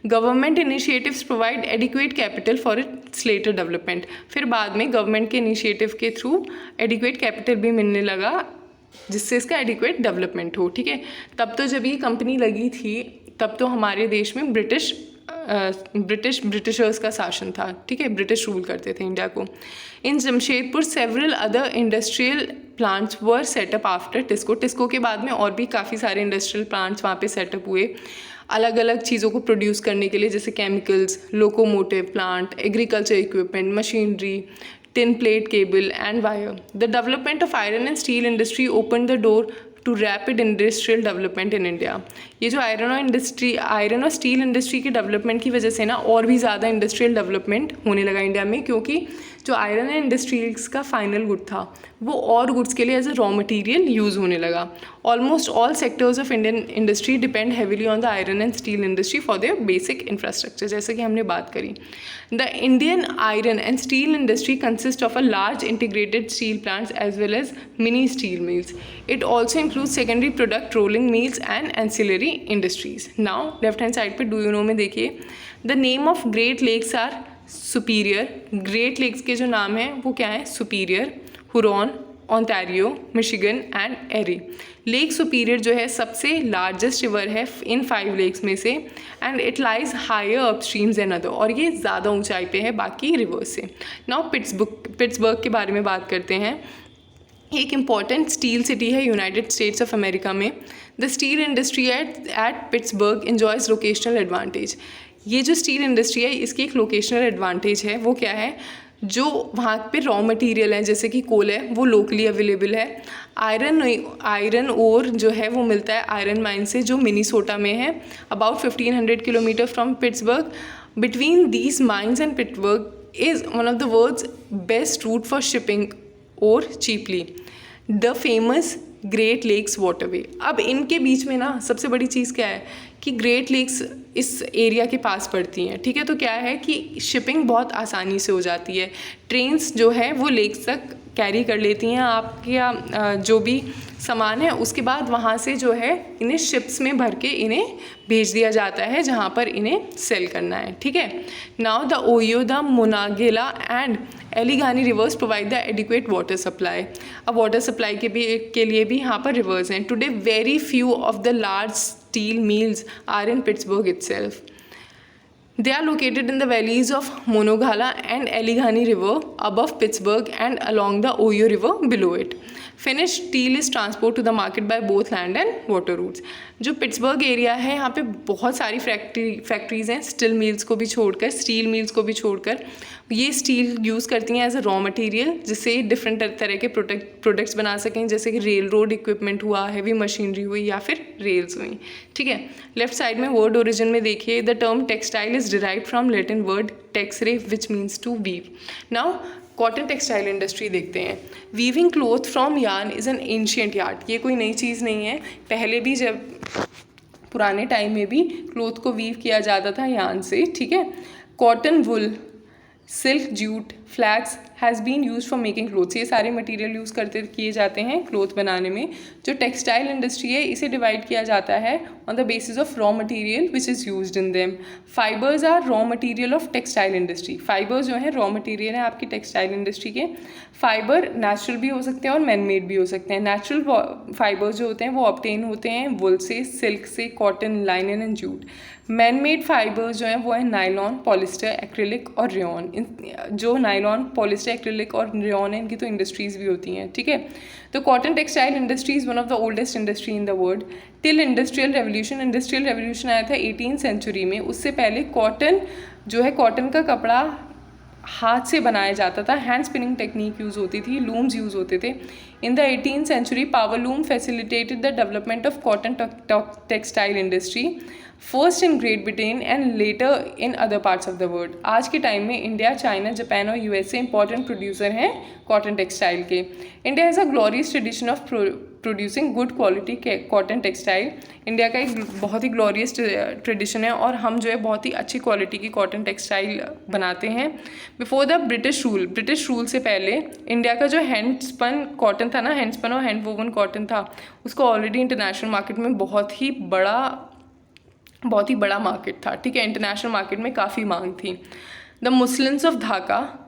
Government initiatives provide adequate capital for its later development. फिर बाद में गवर्नमेंट के इनिशिएटिव के थ्रू एडिक्वेट कैपिटल भी मिलने लगा जिससे इसका एडिक्वेट डेवलपमेंट हो, ठीक है। तब तो जब ये कंपनी लगी थी तब तो हमारे देश में ब्रिटिशर्स का शासन था, ठीक है, ब्रिटिश रूल करते थे इंडिया को। In Jamshedpur several other industrial plants were set up after TISCO. TISCO के बाद में और भी काफ़ी सारे इंडस्ट्रियल प्लांट्स वहाँ पे सेटअप हुए अलग अलग चीज़ों को प्रोड्यूस करने के लिए, जैसे chemicals, locomotive plant, agriculture equipment, machinery, tin plate, cable and wire. The development of iron and steel industry opened the door to rapid industrial development in India. ये जो आयरन और स्टील इंडस्ट्री के development की वजह से ना और भी ज़्यादा इंडस्ट्रियल डेवलपमेंट होने लगा इंडिया में, क्योंकि जो आयरन एंड इंडस्ट्रीज का फाइनल गुड था वो और गुड्स के लिए as a raw material use होने लगा. Almost all sectors of Indian industry depend heavily on the iron and steel industry for their basic infrastructure. जैसे कि हमने बात करी, the Indian iron and steel industry consist of a large integrated steel plants as well as mini steel mills. It also include secondary product rolling mills and ancillary industries. Now left hand side पे do you know में देखिए, the name of Great Lakes are Superior. Great Lakes के जो नाम हैं वो क्या है? Superior, Huron, Ontario, Michigan and Erie. Lake Superior जो है सबसे लार्जेस्ट रिवर है इन 5 लेक्स में से, and it lies higher upstream than other, और ये ज़्यादा ऊंचाई पे है बाकी रिवर्स से. नाउ पिट्सबर्ग के बारे में बात करते हैं. एक इम्पॉर्टेंट स्टील सिटी है यूनाइटेड स्टेट्स ऑफ अमेरिका में. The steel industry at Pittsburgh enjoys locational advantage. ये जो स्टील इंडस्ट्री है इसकी एक लोकेशनल एडवांटेज है. वो क्या है? जो वहाँ पे रॉ मटेरियल है जैसे कि कोल है वो लोकली अवेलेबल है. आयरन ओर जो है वो मिलता है आयरन माइन से जो मिनीसोटा में है, about 1500 kilometre from Pittsburgh. Between these mines and Pittsburgh is one of the world's best route for shipping और cheaply the famous Great Lakes waterway. अब इनके बीच में ना सबसे बड़ी चीज़ क्या है कि ग्रेट लेक्स इस एरिया के पास पड़ती हैं. ठीक है, तो क्या है कि शिपिंग बहुत आसानी से हो जाती है. ट्रेन्स जो है वो लेक्स तक कैरी कर लेती हैं आपके जो भी सामान है. उसके बाद वहाँ से जो है इन्हें शिप्स में भर के इन्हें भेज दिया जाता है जहाँ पर इन्हें सेल करना है. ठीक है. Now the Ohio, the Monongahela and Allegheny rivers provide the adequate water supply. अब वाटर सप्लाई के लिए भी यहाँ पर रिवर्स हैं. Today very few of the large steel mills are in Pittsburgh itself. They are located in the valleys of Monongahela and Allegheny River above Pittsburgh and along the Ohio River below it. Finished steel is transported to the market by both land and water routes. जो Pittsburgh area है यहाँ पे बहुत सारी factories हैं, steel mills को भी छोड़कर. ये स्टील यूज़ करती हैं एज अ रॉ मटेरियल जिससे डिफरेंट तरह के प्रोडक्ट्स बना सकें, जैसे कि रेल रोड इक्विपमेंट हुआ, हैवी मशीनरी हुई या फिर रेल्स हुई. ठीक है. लेफ्ट साइड में वर्ड ओरिजिन में देखिए, the term textile is derived from Latin word texere which means to weave. Now cotton textile industry देखते हैं. Weaving cloth from yarn is an ancient art. ये कोई नई चीज़ नहीं है. पहले भी जब पुराने टाइम में भी क्लोथ को वीव किया जाता था यार्न से. ठीक है. Cotton, wool, silk, jute, flax has been use for making clothes. ये सारे मटेरियल यूज़ किए जाते हैं क्लोथ बनाने में. जो टेक्सटाइल इंडस्ट्री है इसे डिवाइड किया जाता है on the basis of raw material which is used in them. Fibres are raw material of textile industry. Fibres जो है रॉ मटेरियल है आपकी टेक्सटाइल इंडस्ट्री के. फाइबर नेचुरल भी हो सकते हैं और मैन मेड भी हो सकते हैं. नेचुरल फाइबर्स जो होते हैं वो ऑब्टेन होते हैं वुल से, सिल्क से, cotton, लाइनन and jute. Man made fibres जो हैं वो है नायलॉन, पॉलिस्टर, एक्रिलिक और रेयॉन. जो नायलॉन, पॉलिस्टर, एक्रिलिक और रेयॉन है इनकी तो इंडस्ट्रीज़ भी होती हैं. ठीक है. तो cotton textile industry is one of the oldest industry in the world till industrial revolution. Industrial revolution आया था 18th सेंचुरी में. उससे पहले कॉटन जो है, कॉटन का कपड़ा हाथ से बनाया जाता था. हैंड स्पिनिंग टेक्निक यूज़ होती थी, लूम्स यूज़ होते थे. In the 18th century power loom facilitated the development of cotton textile industry, first in Great Britain and later in other parts of the world. आज के time में India, China, Japan और USA important producer हैं cotton textile के. India has a glorious tradition of producing good quality cotton textile. India का एक बहुत ही glorious tradition है और हम जो है बहुत ही अच्छी क्वालिटी की कॉटन टेक्सटाइल बनाते हैं. बिफोर द ब्रिटिश रूल से पहले इंडिया का जो हैंड स्पन कॉटन था ना, हैंड स्पन और हैंड वोवन कॉटन था, उसको ऑलरेडी इंटरनेशनल मार्केट में बहुत ही बड़ा मार्केट था. ठीक है. इंटरनेशनल मार्केट में काफ़ी मांग थी. The muslins of Dhaka.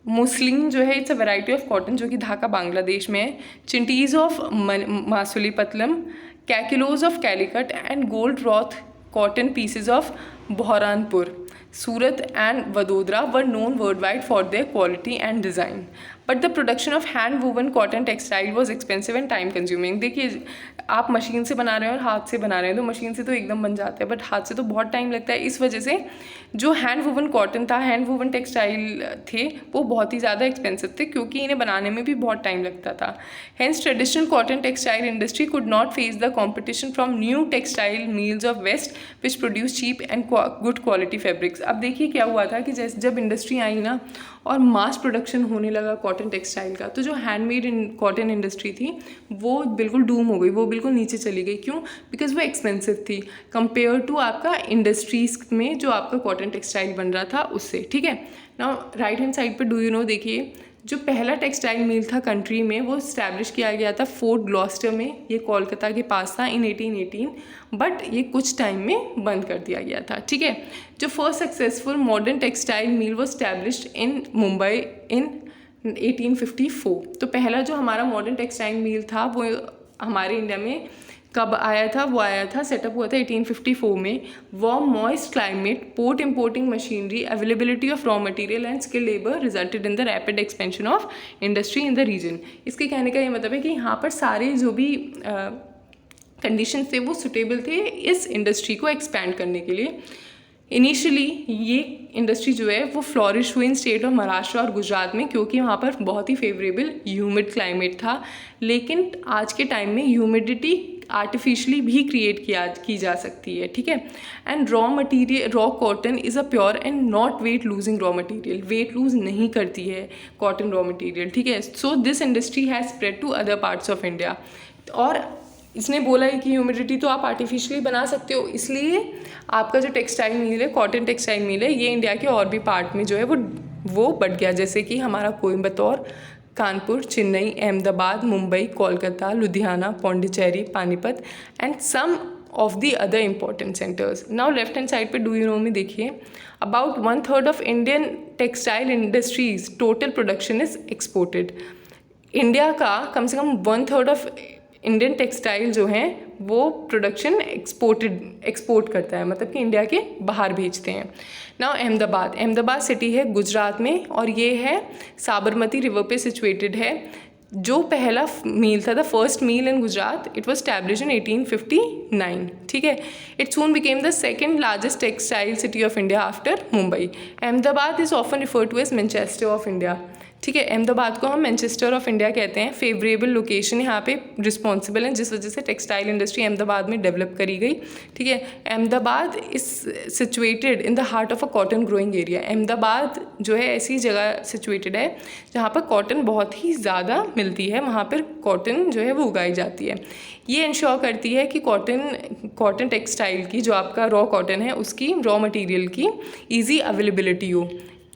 Muslin जो है it's a variety of cotton जो कि ढाका बांग्लादेश में है. Chintzes of Masulipatnam, calicoes of Calicut and gold wrought cotton pieces of Burhanpur, Surat and Vadodara were known world wide for their quality and design. But the production of hand woven cotton textile was expensive and time consuming. देखिए, आप machine से बना रहे हैं और हाथ से बना रहे हैं तो मशीन से तो एकदम बन जाता है, बट हाथ से तो बहुत टाइम लगता है. इस वजह से जो हैंड वूवन कॉटन था, हैंड वूवन टेक्सटाइल थे, वो बहुत ही ज़्यादा एक्सपेंसिव थे क्योंकि इन्हें बनाने में भी बहुत टाइम लगता था. Hence traditional cotton textile industry could not face the competition from new textile mills of West which produce cheap and good quality fabrics. अब देखिए क्या हुआ था कि जैसे जब इंडस्ट्री आई ना और मास प्रोडक्शन होने लगा कॉटन टेक्सटाइल का। तो जो हैंडमेड कॉटन इंडस्ट्री थी वो बिल्कुल डूम हो गई, वो बिल्कुल नीचे चली गई। क्यों? बिकॉज वो एक्सपेंसिव थी कंपेयर टू आपका इंडस्ट्रीज में जो आपका कॉटन टेक्सटाइल बन रहा था उससे, ठीक है। नाउ राइट हैंड साइड पर डू यू नो, देखिए जो पहला टेक्सटाइल मिल था कंट्री में वो इस्टेब्लिश किया गया था फोर्ट ग्लॉस्टर में, ये कोलकाता के पास था इन 1818, बट ये कुछ टाइम में बंद कर दिया गया था, ठीक है। जो first successful modern textile mill वो इस्टेब्लिश्ड इन मुंबई इन 1854। तो पहला जो हमारा मॉडर्न टेक्सटाइल मिल था वो हमारे इंडिया में कब आया था? वो आया था, सेटअप हुआ था 1854 में। Warm moist climate, port importing machinery, availability of raw material and skill labour resulted in the rapid expansion of industry in the region. इसके कहने का ये मतलब है कि यहाँ पर सारे जो भी कंडीशन थे वो सुटेबल थे इस इंडस्ट्री को एक्सपैंड करने के लिए। इनिशियली ये इंडस्ट्री जो है वो फ्लॉरिश हुई इन स्टेट ऑफ महाराष्ट्र और गुजरात में, क्योंकि वहाँ पर बहुत ही फेवरेबल ह्यूमिड क्लाइमेट था। लेकिन आज के टाइम में ह्यूमिडिटी आर्टिफिशियली भी क्रिएट की जा सकती है, ठीक है। And raw cotton is a pure and not weight losing raw material, weight lose नहीं करती है कॉटन रॉ मटेरियल, ठीक है। So this industry has spread to other parts of India. और इसने बोला है कि ह्यूमिडिटी तो आप आर्टिफिशियली बना सकते हो, इसलिए आपका जो टेक्सटाइल मिल है, कॉटन टेक्सटाइल मिल है, ये इंडिया के और भी पार्ट में जो है वो बढ़ गया। जैसे कि हमारा Coimbatore, Kanpur, Chennai, Ahmedabad, Mumbai, Kolkata, Ludhiana, Pondicherry, Panipat and some of the other important centres. Now left hand side पे डू यू नो में देखिए, about 1/3 of Indian textile industries total production is exported. India का कम से कम 1/3 ऑफ इंडियन टेक्सटाइल जो हैं वो प्रोडक्शन एक्सपोर्ट करता है, मतलब कि इंडिया के बाहर भेजते हैं। नाउ अहमदाबाद सिटी है गुजरात में और ये है साबरमती रिवर पे सिचुएटेड है। जो पहला मील था, the first mill in Gujarat, it was establish in 1859, ठीक है। It soon became the second largest textile city of India after Mumbai. Ahmedabad is often refer to as Manchester of India, ठीक है। अहमदाबाद को हम मैनचेस्टर ऑफ इंडिया कहते हैं। Favourable location यहाँ पे रिस्पॉन्सिबल है जिस वजह से टेक्सटाइल इंडस्ट्री अहमदाबाद में डेवलप करी गई, ठीक है। Ahmedabad is situated in the heart of a cotton growing area. Ahmedabad जो है ऐसी जगह सिचुएटेड है जहाँ पर कॉटन बहुत ही ज़्यादा मिलती है, वहाँ पर कॉटन जो है वो उगाई जाती है। ये इंश्योर करती है कि कॉटन टेक्सटाइल की जो आपका रॉ कॉटन है उसकी रॉ मटेरियल की ईजी अवेलेबिलिटी हो।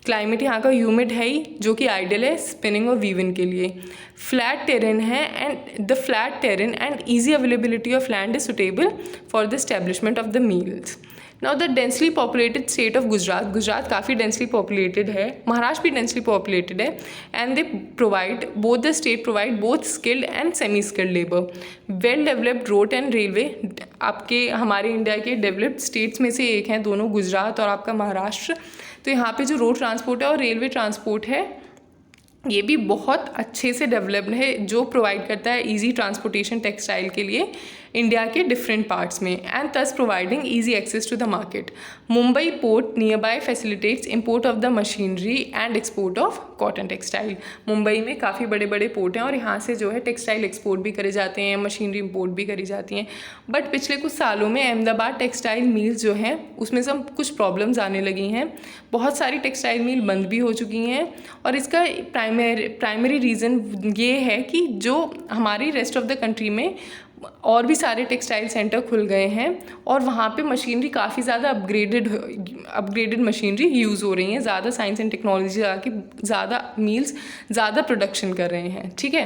क्लाइमेट यहाँ का ह्यूमिड है ही, जो कि आइडियल है स्पिनिंग और वीविंग के लिए। फ्लैट टेरेन है and the flat terrain and easy availability of land is suitable for the establishment of the meals. Now the densely populated state of Gujarat काफ़ी डेंसली पॉपुलेटेड है, महाराष्ट्र भी डेंसली पॉपुलेटेड है and they provide both the state provide both skilled and semi skilled labour. Well developed road and railway, आपके हमारे India के developed states में से एक हैं दोनों, गुजरात और आपका महाराष्ट्र। तो यहाँ पे जो रोड ट्रांसपोर्ट है और रेलवे ट्रांसपोर्ट है ये भी बहुत अच्छे से डेवलप्ड है, जो प्रोवाइड करता है इजी ट्रांसपोर्टेशन टेक्सटाइल के लिए इंडिया के डिफरेंट पार्ट्स में and thus providing easy access to the market. Mumbai port nearby facilitates import of the machinery and export of cotton textile. Mumbai में काफ़ी बड़े बड़े पोर्ट हैं और यहाँ से जो है टेक्सटाइल एक्सपोर्ट भी करे जाते हैं, मशीनरी इम्पोर्ट भी करी जाती हैं। बट पिछले कुछ सालों में अहमदाबाद टेक्सटाइल मिल्स जो हैं उसमें सब कुछ प्रॉब्लम्स आने लगी हैं। बहुत सारी टेक्सटाइल मिल बंद भी हो चुकी हैं और इसका प्राइमरी रीज़न ये है कि जो हमारी रेस्ट ऑफ द कंट्री में और भी सारे टेक्सटाइल सेंटर खुल गए हैं और वहाँ पे मशीनरी काफ़ी ज़्यादा अपग्रेडेड मशीनरी यूज़ हो रही हैं, ज़्यादा साइंस एंड टेक्नोलॉजी लगा के ज़्यादा मील्स ज़्यादा प्रोडक्शन कर रहे हैं, ठीक है।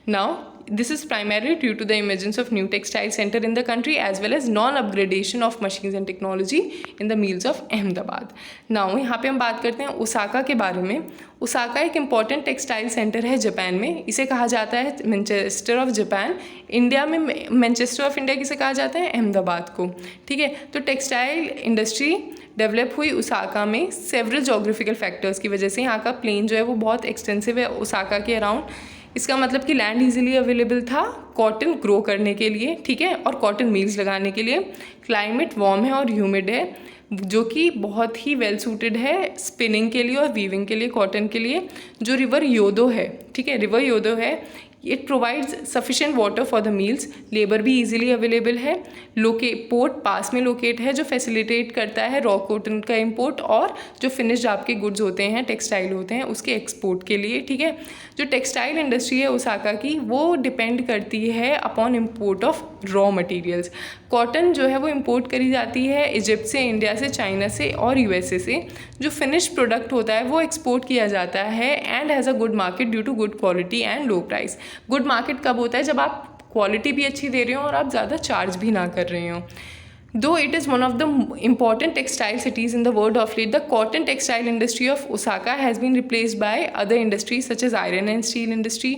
Now this is primarily due to the emergence of new textile center in the country as well as non-upgradation of machines and technology in the mills of Ahmedabad. Now यहाँ पे हम बात करते हैं ओसाका के बारे में। ओसाका एक इम्पॉर्टेंट टेक्सटाइल सेंटर है जापान में, इसे कहा जाता है मैनचेस्टर ऑफ जापान। इंडिया में मैनचेस्टर ऑफ इंडिया किसे कहा जाता है? अहमदाबाद को, ठीक है। तो टेक्सटाइल इंडस्ट्री डेवलप हुई ओसाका में सेवरल जोग्राफिकल फैक्टर्स की वजह से। यहाँ का प्लेन जो है वो बहुत एक्सटेंसिव है ओसाका के अराउंड, इसका मतलब कि लैंड इजीली अवेलेबल था कॉटन ग्रो करने के लिए, ठीक है, और कॉटन मिल्स लगाने के लिए। क्लाइमेट वार्म है और ह्यूमिड है जो कि बहुत ही वेल सूटेड है स्पिनिंग के लिए और वीविंग के लिए कॉटन के लिए। जो रिवर योदो है, ठीक है, रिवर योदो है, it provides sufficient water for the meals, labour भी इजीली अवेलेबल है, पोर्ट पास में लोकेट है जो फैसिलिटेट करता है रॉ कॉटन का इंपोर्ट और जो फिनिश्ड आपके गुड्स होते हैं, टेक्सटाइल होते हैं, उसके एक्सपोर्ट के लिए, ठीक है। जो टेक्सटाइल इंडस्ट्री है ओसाका की, वो डिपेंड करती है upon import of raw materials. Cotton जो है वो इम्पोर्ट करी जाती है इजिप्ट से, इंडिया से, चाइना से और यूएसए से। जो फिनिश्ड प्रोडक्ट होता है वो एक्सपोर्ट किया जाता है and has a good market due to good quality and low price. Good market कब होता है? जब आप क्वालिटी भी अच्छी दे रहे हो और आप ज़्यादा चार्ज भी ना कर रहे हो। Though it is one of the important textile cities in the world of late, the cotton textile industry of Osaka has been replaced by other industries such as iron and steel industry,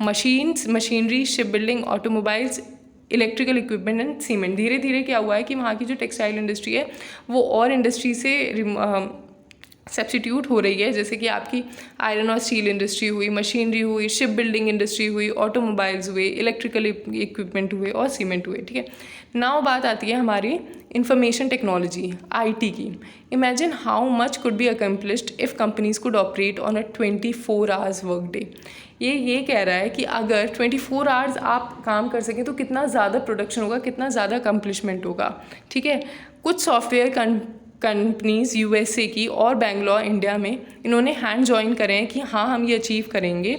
machines, machinery, shipbuilding, automobiles, electrical equipment and cement. धीरे धीरे क्या हुआ है कि वहाँ की जो textile industry है वो और इंडस्ट्री से सब्स्टिट्यूट हो रही है, जैसे कि आपकी आयरन और स्टील इंडस्ट्री हुई, मशीनरी हुई, शिप बिल्डिंग इंडस्ट्री हुई, ऑटोमोबाइल्स हुए, इलेक्ट्रिकल इक्विपमेंट हुए और सीमेंट हुए, ठीक है। नाउ बात आती है हमारी इंफॉर्मेशन टेक्नोलॉजी आईटी की। Imagine how much could be accomplished if companies could operate on a 24 hours work day. ये कह रहा है कि अगर 24 आवर्स आप काम कर सकें तो कितना ज़्यादा प्रोडक्शन होगा, कितना ज़्यादा अकम्प्लिशमेंट होगा, ठीक है। कुछ सॉफ्टवेयर कंपनीज यूएसए की और बेंगलोर इंडिया में इन्होंने हैंड जॉइन करे हैं कि हाँ हम ये अचीव करेंगे।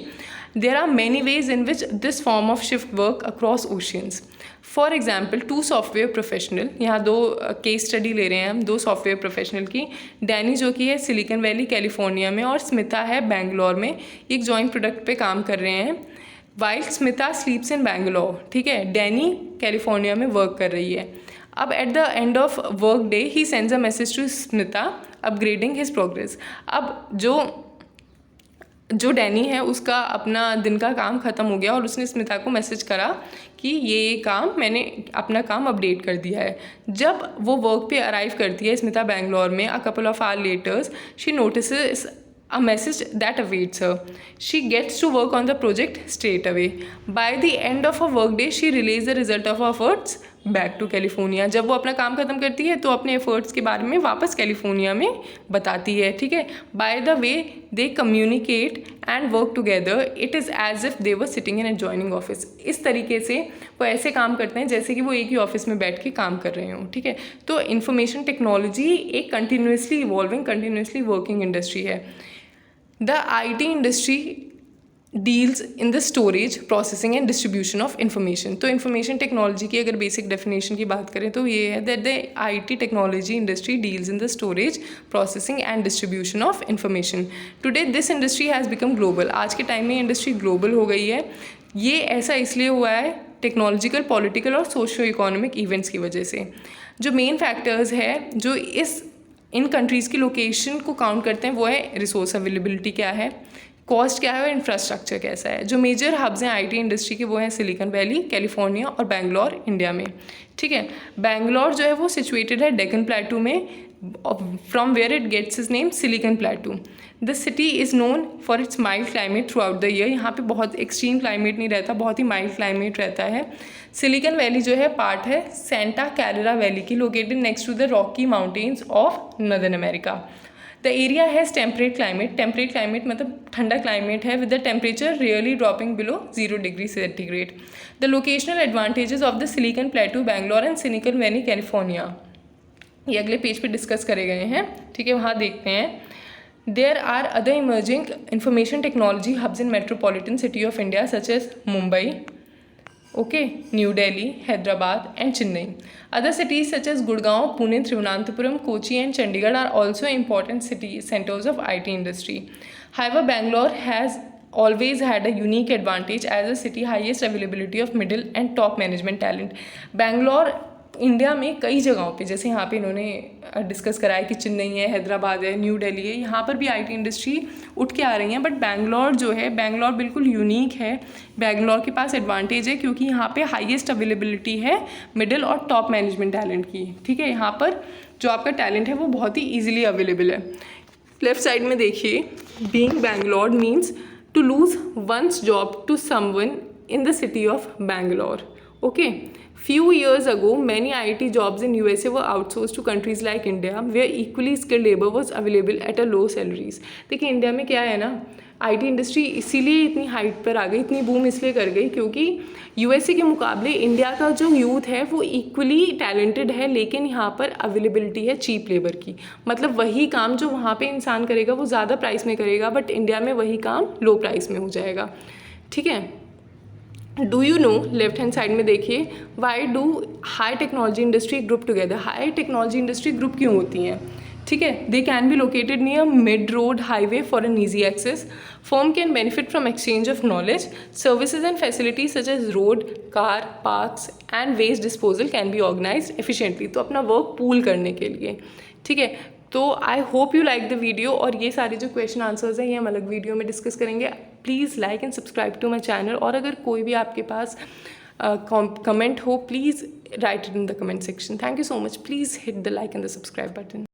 There are many ways in which this form of shift work across oceans. For example 2 software professional, यहाँ 2 केस स्टडी ले रहे हैं हम 2 सॉफ्टवेयर प्रोफेशनल की। डैनी जो कि है सिलिकॉन वैली कैलिफोर्निया में और स्मिता है बेंगलोर में, एक जॉइंट प्रोडक्ट पे काम कर रहे हैं। वाइल स्मिता स्लीप्स इन बेंगलोर, ठीक है, डैनी कैलिफोर्निया में वर्क कर रही है। अब at the end of work day he sends a message to Smita upgrading his progress. अब जो डैनी है उसका अपना दिन का काम ख़त्म हो गया और उसने स्मिता को मैसेज करा कि ये काम मैंने अपना काम अपडेट कर दिया है। जब वो वर्क पे अराइव करती है स्मिता बेंगलोर में, a couple of hours later she notices a message that awaits her. She gets to work on the project straight away. By the end of her work day, she relays the result of her efforts back to California. जब वो अपना काम ख़त्म करती है तो अपने efforts के बारे में वापस कैलिफोर्निया में बताती है, ठीक है। By the way they communicate and work together, it is as if they were sitting in adjoining office. इस तरीके से वो ऐसे काम करते हैं जैसे कि वो एक ही ऑफिस में बैठ के काम कर रहे हों, ठीक है। तो इंफॉर्मेशन टेक्नोलॉजी एक continuously evolving, continuously working industry है। The IT industry deals in the storage, processing and distribution of information. तो information technology की अगर basic definition की बात करें तो ये है that the IT technology industry deals in the storage, processing and distribution of information. Today this industry has become global. आज के टाइम में इंडस्ट्री ग्लोबल हो गई है। ये ऐसा इसलिए हुआ है टेक्नोलॉजिकल, पॉलिटिकल और सोशो इकोनॉमिक इवेंट्स की वजह से। जो मेन फैक्टर्स है जो इन कंट्रीज़ की लोकेशन को काउंट करते हैं वो है रिसोर्स अवेलेबिलिटी क्या है, कॉस्ट क्या है और इंफ्रास्ट्रक्चर कैसा है। जो मेजर हब्स हैं आईटी इंडस्ट्री के वो हैं सिलिकॉन वैली कैलिफोर्निया और बेंगलोर इंडिया में, ठीक है। बेंगलोर जो है वो सिचुएटेड है डेक्कन प्लेटू में, from where it gets its name Silicon Plateau. The city is known for its mild climate throughout the year. यहाँ पे बहुत एक्सट्रीम क्लाइमेट नहीं रहता, बहुत ही माइल्ड क्लाइमेट रहता है। सिलिकॉन वैली जो है पार्ट है सेंटा कैलेरा वैली की, located next to the Rocky Mountains of northern America. The area has temperate climate, temperate climate मतलब ठंडा क्लाइमेट है, with the temperature really dropping below 0 degree centigrade. The locational advantages of the Silicon Plateau Bangalore and Silicon Valley California, ये अगले page पे discuss करे गए हैं, ठीक है, वहाँ देखते हैं। There are other emerging information technology hubs in metropolitan city of India such as Mumbai, okay, New Delhi, Hyderabad and Chennai. Other cities such as Gurgaon, Pune, Thiruvananthapuram, Kochi and Chandigarh are also important city centers of IT industry. However, Bangalore has always had a unique advantage as a city highest availability of middle and top management talent. Bangalore India में कई जगहों पे, जैसे यहाँ पे इन्होंने discuss कराया कि चेन्नई है, हैदराबाद है, न्यू दिल्ली है, यहाँ पर भी आईटी इंडस्ट्री उठ के आ रही हैं। बट बेंगलोर जो है, बेंगलोर बिल्कुल यूनिक है। बेंगलोर के पास एडवांटेज है क्योंकि यहाँ पे हाईएस्ट अवेलेबिलिटी है मिडिल और टॉप मैनेजमेंट टैलेंट की, ठीक है। यहाँ पर जो आपका टैलेंट है वो बहुत ही ईजिली अवेलेबल है। लेफ्ट साइड में देखिए, being Bangalore means to lose one's job to someone in the city of Bangalore, Okay, few years ago, many IT jobs in USA were outsourced to countries like India, where equally skilled labor was available at a low salaries. देखिए India में क्या है ना, IT industry इसीलिए इतनी height पर आ गई, इतनी बूम इसलिए कर गई क्योंकि USA के मुकाबले इंडिया का जो यूथ है वो इक्वली टैलेंटेड है, लेकिन यहाँ पर अवेलेबिलिटी है चीप लेबर की। मतलब वही काम जो वहाँ पे इंसान करेगा वो ज़्यादा प्राइस में करेगा, बट इंडिया में वही काम लो प्राइस में हो जाएगा। ठीक है, do you know, left hand side में देखिए, why do high technology industry group together. High technology industry group क्यों होती हैं? ठीक है, they can be located near mid road highway for an easy access. Firm can benefit from exchange of knowledge, services and facilities such as road, car, parks and waste disposal can be organise efficiently. तो अपना work pool करने के लिए। ठीक है, तो I hope you like the video, और ये सारे जो क्वेश्चन आंसर्स हैं ये हम अलग वीडियो में डिस्कस करेंगे। Please like and subscribe to my channel, और अगर कोई भी आपके पास कमेंट हो, please write it in the comment section. Thank you so much. Please hit the like and the subscribe button.